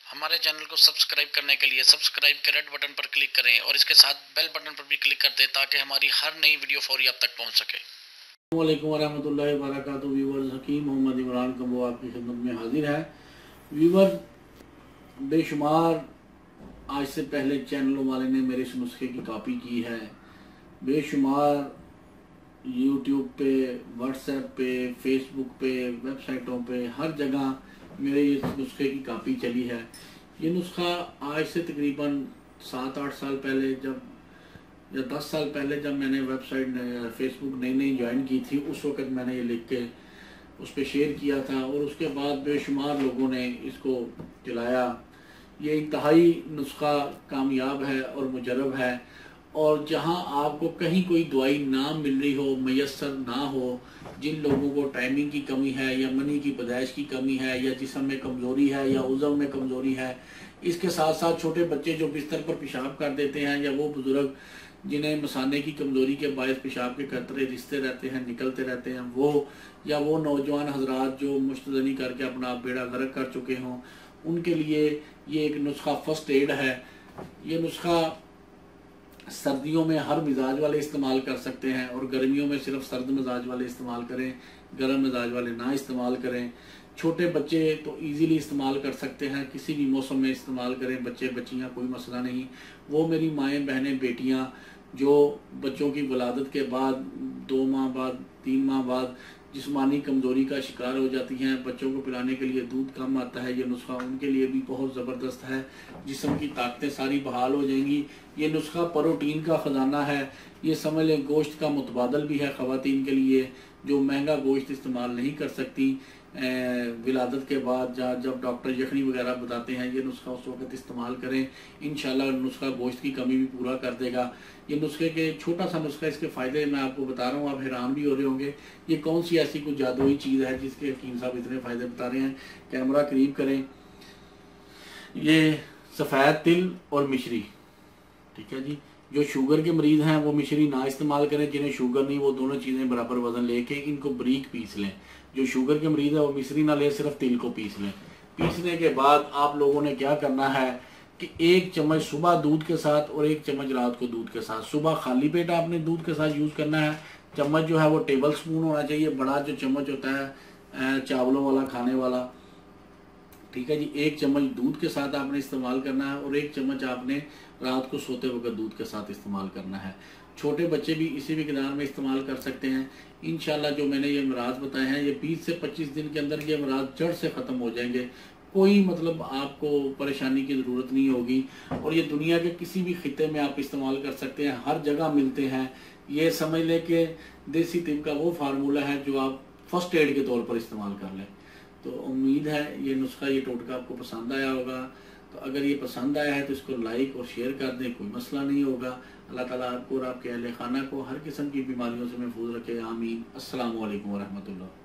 हमारे चैनल को सब्सक्राइब करने के लिए सब्सक्राइब के रेड बटन पर क्लिक करें और इसके साथ बेल बटन पर भी क्लिक कर दें ताकि हमारी हर नई वीडियो फौरी आप तक पहुंच सके। अस्सलाम वालेकुम वरहमतुल्लाहि वबरकातुहू। व्यूअर्स, हकीम मोहम्मद इमरान कबो आपकी खिदमत में हाजिर है। व्यूअर, बेशुमार आज से पहले चैनलों वाले ने मेरे इस नुस्खे की कॉपी की है। बेशुमार यूट्यूब पे, व्हाट्सएप पे, फेसबुक पे, वेबसाइटों पे, हर जगह मेरे इस नुस्खे की कॉपी चली है। ये नुस्खा आज से तकरीबन 7-8 साल पहले या 10 साल पहले जब मैंने वेबसाइट फेसबुक नई नई ज्वाइन की थी, उस वक़्त मैंने ये लिख के उस पर शेयर किया था और उसके बाद बेशुमार लोगों ने इसको चलाया। ये इंतहाई नुस्खा कामयाब है और मुजरब है। और जहां आपको कहीं कोई दवाई ना मिल रही हो, मैसर ना हो, जिन लोगों को टाइमिंग की कमी है या मनी की पैदाइश की कमी है या जिस्म में कमज़ोरी है या उज़व में कमज़ोरी है, इसके साथ साथ छोटे बच्चे जो बिस्तर पर पेशाब कर देते हैं या वो बुज़ुर्ग जिन्हें मसाने की कमज़ोरी के बायस पेशाब के कतरे रिश्ते रहते हैं, निकलते रहते हैं, वो या वो नौजवान हजरात जो मुश्तजनी करके अपना बेड़ा गर्क कर चुके हों, उनके लिए ये एक नुस्खा फर्स्ट एड है। ये नुस्खा सर्दियों में हर मिजाज वाले इस्तेमाल कर सकते हैं और गर्मियों में सिर्फ सर्द मिजाज वाले इस्तेमाल करें, गर्म मिजाज वाले ना इस्तेमाल करें। छोटे बच्चे तो इजीली इस्तेमाल कर सकते हैं, किसी भी मौसम में इस्तेमाल करें, बच्चे बच्चियां कोई मसला नहीं। वो मेरी माएँ बहनें बेटियां जो बच्चों की वलादत के बाद 2 माह बाद 3 माह बाद जिस्मानी कमज़ोरी का शिकार हो जाती हैं, बच्चों को पिलाने के लिए दूध कम आता है, ये नुस्खा उनके लिए भी बहुत ज़बरदस्त है। जिस्म की ताकतें सारी बहाल हो जाएंगी। ये नुस्खा प्रोटीन का ख़जाना है। ये समझ लें गोश्त का मुतबादल भी है ख़वातीन के लिए जो महंगा गोश्त इस्तेमाल नहीं कर सकती विलादत के बाद। जब डॉक्टर यखनी वगैरह बताते हैं ये नुस्खा उस वक्त इस्तेमाल करें, इंशाल्लाह नुस्खा गोश्त की कमी भी पूरा कर देगा। ये नुस्खे के छोटा सा नुस्खा, इसके फ़ायदे मैं आपको बता रहा हूँ, आप हैरान भी हो रहे होंगे ये कौन सी ऐसी कुछ जादुई चीज़ है जिसके हकीम साहब इतने फ़ायदे बता रहे हैं। कैमरा करीब करें। ये सफ़ेद तिल और मिश्री, ठीक है जी। जो शुगर के मरीज़ हैं वो मिश्री ना इस्तेमाल करें, जिन्हें शुगर नहीं वो दोनों चीज़ें बराबर वजन लेके इनको बारीक पीस लें। जो शुगर के मरीज़ है वो मिश्री ना ले, सिर्फ तिल को पीस लें। पीसने के बाद आप लोगों ने क्या करना है कि 1 चम्मच सुबह दूध के साथ और 1 चम्मच रात को दूध के साथ। सुबह खाली पेट आपने दूध के साथ यूज़ करना है। चम्मच जो है वो टेबल स्पून होना चाहिए, बड़ा जो चम्मच होता है चावलों वाला खाने वाला, ठीक है जी। 1 चम्मच दूध के साथ आपने इस्तेमाल करना है और 1 चम्मच आपने रात को सोते वक्त दूध के साथ इस्तेमाल करना है। छोटे बच्चे भी इसी मिकदार में इस्तेमाल कर सकते हैं। इंशाल्लाह जो मैंने ये अमराज बताए हैं ये 20 से 25 दिन के अंदर ये अमराज जड़ से ख़त्म हो जाएंगे। कोई मतलब आपको परेशानी की ज़रूरत नहीं होगी और ये दुनिया के किसी भी खिते में आप इस्तेमाल कर सकते हैं, हर जगह मिलते हैं। ये समझ लें कि देसी तिब का वो फार्मूला है जो आप फर्स्ट एड के तौर पर इस्तेमाल कर लें। तो उम्मीद है ये नुस्खा, ये टोटका आपको पसंद आया होगा। तो अगर ये पसंद आया है तो इसको लाइक और शेयर कर दें, कोई मसला नहीं होगा। अल्लाह ताला आपको और आपके अहले खाना को हर किस्म की बीमारियों से महफूज रखे, आमीन। अस्सलामु अलैकुम वरहमतुल्लाह।